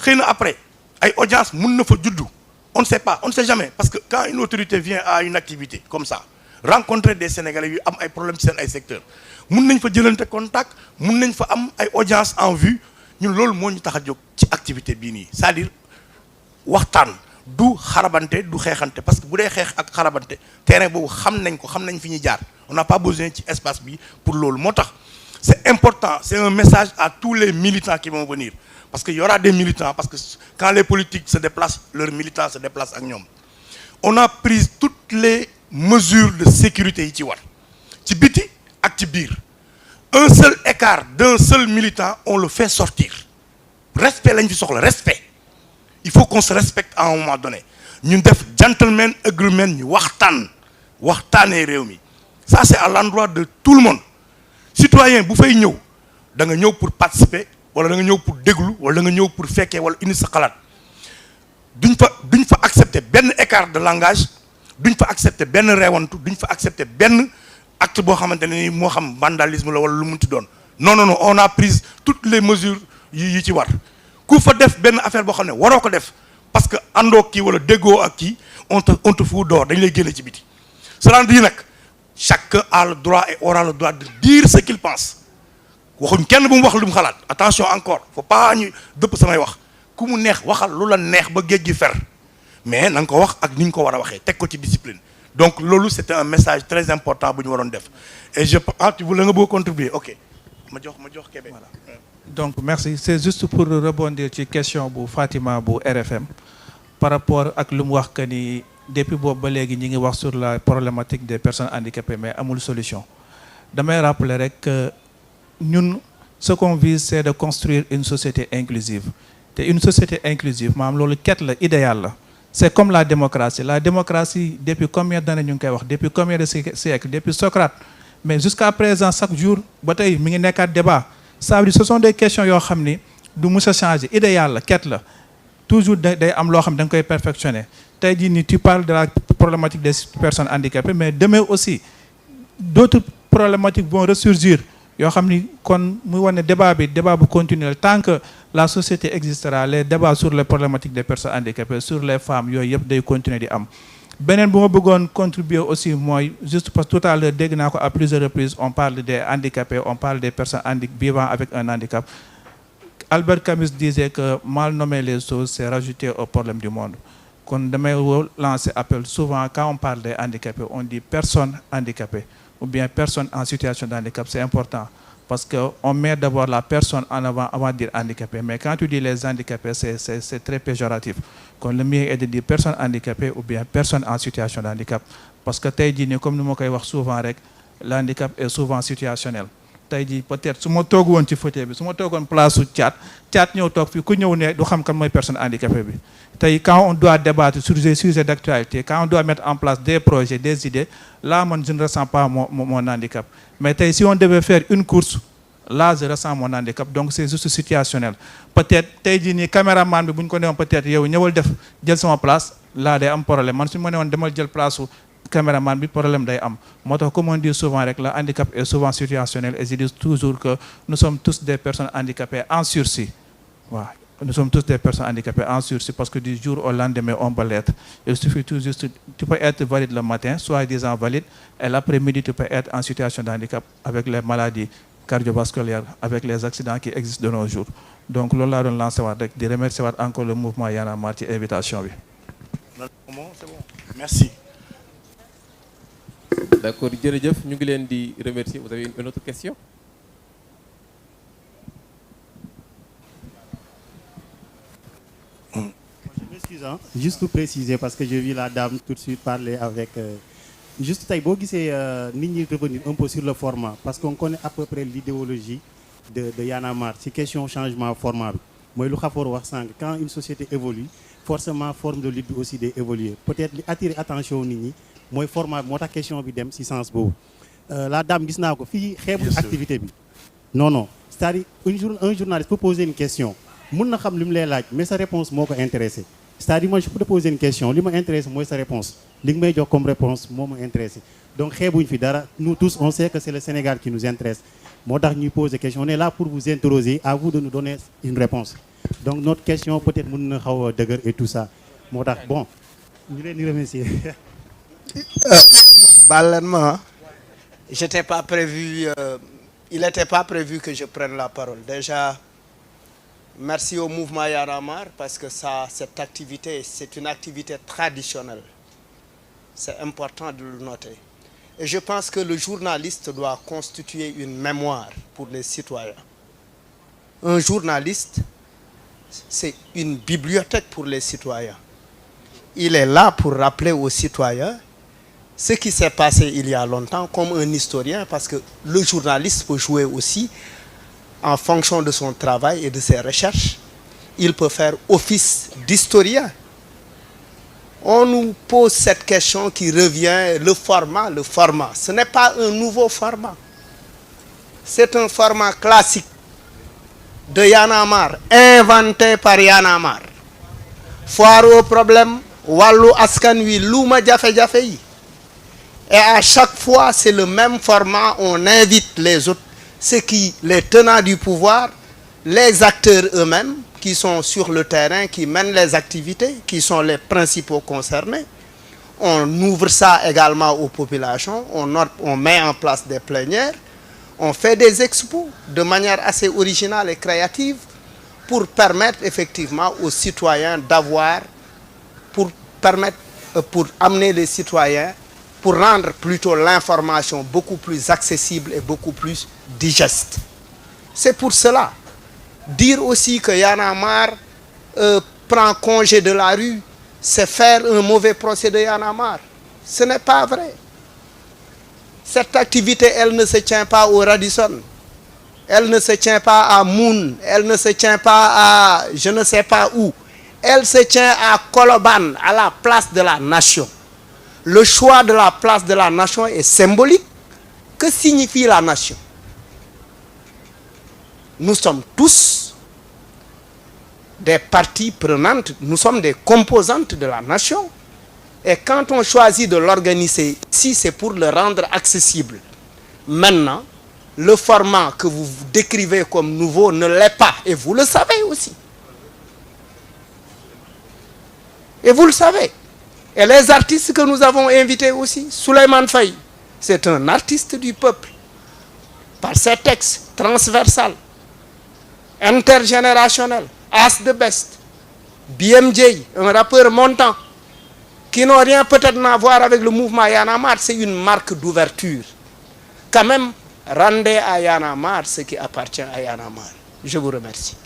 xëy na après ay audience mun na fa juddu on ne sait pas, on ne sait jamais, parce que quand une autorité vient à une activité comme ça rencontrer des Sénégalais yu am ay problèmes ci seen ay secteurs mun nañ fa jëlante contact mun nañ fa am ay audience en vue ñun loolu moo ñu tax a jóg ci activité bii nii c'est-à-dire waxtaan du xarabante du xeexante parce que bu dee xeex ak xarabante terrain boobu xam nañ ko xam nañ fi ñuy jaar on n'a pas besoin ci espace bi pour loolu moo tax c'est important, c'est un message à tous les militants qui vont venir parce qu'il y aura des militants parce que quand les politiques se déplacent leurs militants se déplacent ak ñoom on a pris toutes les mesures de sécurité yi ci war ci biti ak ci biir un seul écart d'un seul militant on le fait sortir respect lañ fi soxla respect il faut qu'on se respecte à un moment donné ñun def gentleman agreement ñu waxtaanee réew mi ça c'est à l'endroit de tout le monde citoyen bu fay ñëw da nga ñëw pour participer wala da nga ñëw pour déglu wala da nga ñëw pour fekkee wala indi sa xalaat duñ fa accepter benn écart de langage duñ fa accepter benn reewantu duñ fa accepter benn acte boo xamante ne ni moo xam vandalisme la wala lu munti doon non on a pris toutes les mesures yi ci war ku fa def benn affaire boo xam ne waroo ko def parce que àndoo kii wala déggoo ak kii on te fout dehors dañ lay génne ci biti cela dit nag chacun a le droit et aura le droit de dire ce qu'il pense waxuñ kenn bu mu wax lu mu xalaat attention encore faut pas ñu dëpp samay wax ku mu neex waxal lu la neex ba géej gi fer mais na nga ko wax ak ni ñu ko war a waxee teg ko ci discipline donc loolu c'était un message très important bu ñu waroon def et tu voulais nga bëgg contribuer ok ma jox Kébé. Voilà. Donc merci c'est juste pour rebondir ci question bu Fatima bu RFM par rapport ak lu mu wax que ni depuis boobu ba léegi ñi ngi wax sur la problématique des personnes handicapées mais amul solution damay rappeler rek que ñun ce qu'on vise c'est de construire une société inclusive te une société inclusive maanaam loolu quête la idéal la c'est comme la démocratie depuis combien d'années ñu ngi koy wax depuis combien de siècles depuis Socrate mais jusqu'à présent chaque jour ba tey mi ngi nekkaat débat ça veut dire ce sont des questions yoo xam ni du mus a changer idéal la quête la toujours day am loo xam ne da nga koy perfectionner tey jii ni tu parles de la problématique des personnes handicapées mais demain aussi d'autres problématiques vont ressurgir yoo xam ni kon muy wane débat bu continuer tant que la société existera les débats sur les problématiques des personnes handicapées sur les femmes yooyu yëpp day continuer di am beneen bu ma bëggoon contribuer aussi mooy juste parce que tout à l'heure dégg naa ko à plusieurs reprises on parle des handicapés on parle des personnes vivant avec un handicap Albert Camus disait que mal nommer les choses c'est rajouter au problème du monde kon damay lancer appel souvent quand on parle des handicapés on dit personnes handicapées ou bien personnes en situation de handicap c'est important parce que on met d'abord la personne en avant de dire handicapé mais quand tu dis les handicapés c'est très péjoratif kon le mieux est de dire personne handicapée ou bien personne en situation de handicap parce que tey jii nii comme ni ma koy wax souvent rek le handicap est souvent situationnel tey jii peut-être su ma toog woon ci fauteuil bi su ma toogoon place su caat ñëw toog fii ku ñëw ne du xam kan mooy personne handicapée bi tey quand on doit débattre sur des sujets d'actualité quand on doit mettre en place des projets des idées là man je ne ressens pas mon handicap mais tey si on devait faire une course là je ressens mon handicap donc c'est juste situationnel peut-être tey jii nii caméraman bi bu ñu ko newoon peut-être yow ñëwal def jël sama place là day am problème man su ma newoon demal jël place su caméraman bi problème day am moo tax comme on dit souvent rek le handicap est souvent situationnel et je dis toujours que nous sommes tous des personnes handicapées en sursis waaw nous sommes tous des personnes handicapées en sursis parce que du jour au lendemain on peut l'être il suffit tout juste tu peux être valide le matin soi-disant valide et l'après-midi tu peux être en situation de handicap avec les maladies cardiovasculaires avec les accidents qui existent de nos jours donc loolu laa doon lancé waat rek di remercier waat encore le mouvement Y en a marre ci invitation bi. C'est bon. Merci. D'accord jërëjëf ñu ngi leen di remercier vous avez une autre question. Je m'excuse juste pour préciser parce que j'ai vu la dame tout de suite parler avec juste tey boo gisee nit ñi revenir un peu sur le format parce qu'on connaît à peu près l'idéologie de Y en a marre ci question changement format bi mooy lu Khafor wax sànq quand une société évolue forcément forme de lutte bi aussi day évoluer peut-être li attirer attention nit ñi mooy format bi moo tax question bi dem ci sens boobu la dame gis naa ko fii xeebu activité bi non c'est-à-dire un journaliste peut poser une question mun na xam li mu lay laaj mais sa réponse moo ko intéressé c'est-à-dire moi je peux te poser une question li ma intéressé mooy sa réponse li nga may jox comme réponse moo ma intéressé donc xeebuñ fi dara nous tous on sait que c'est le Sénégal qui nous intéresse moo tax ñuy poser question on est là pour vous interroger à vous de nous donner une réponse Donc notre question peut-être mën na xaw a dëgër et tout ça moo tax bon ñu leen di remercier. Balan, j'étais pas prévu, il n'était pas prévu que je prenne la parole. Déjà, merci au mouvement Y en a marre parce que cette activité, c'est une activité traditionnelle. C'est important de le noter. Et je pense que le journaliste doit constituer une mémoire pour les citoyens. Un journaliste, c'est une bibliothèque pour les citoyens. Il est là pour rappeler aux citoyens ce qui s'est passé il y a longtemps, comme un historien, parce que le journaliste peut jouer aussi en fonction de son travail et de ses recherches. Il peut faire office d'historien. On nous pose cette question qui revient, le format. Ce n'est pas un nouveau format. C'est un format classique de Y en a marre, inventé par Y en a marre. Foire au problème, Wallu Askan Wi, Luma Jafe Jafe yi. Et à chaque fois, c'est le même format. On invite les autres, les tenants du pouvoir, les acteurs eux-mêmes qui sont sur le terrain, qui mènent les activités, qui sont les principaux concernés. On ouvre ça également aux populations. On met en place des plénières. On fait des expos de manière assez originale et créative pour permettre effectivement aux citoyens pour amener les citoyens, pour rendre plutôt l'information beaucoup plus accessible et beaucoup plus digeste. C'est pour cela. Dire aussi que Y en a marre prend congé de la rue, c'est faire un mauvais procès de Y en a marre. Ce n'est pas vrai. Cette activité, elle ne se tient pas au Radisson. Elle ne se tient pas à Moon. Elle ne se tient pas à je ne sais pas où. Elle se tient à Colobane, à la place de la Nation. Le choix de la place de la Nation est symbolique. Que signifie la Nation? Nous sommes tous des parties prenantes, nous sommes des composantes de la Nation. Et quand on choisit de l'organiser ici, c'est pour le rendre accessible. Maintenant, le format que vous décrivez comme nouveau ne l'est pas. Et vous le savez aussi. Et vous le savez. Et les artistes que nous avons invités aussi, Souleymane Faye, c'est un artiste du peuple. Par ses textes transversales, intergénérationnels, As de Best, BMJ, un rappeur montant, qui n'ont rien peut-être à voir avec le mouvement Y en a marre, c'est une marque d'ouverture. Quand même, rendez à Y en a marre ce qui appartient à Y en a marre. Je vous remercie.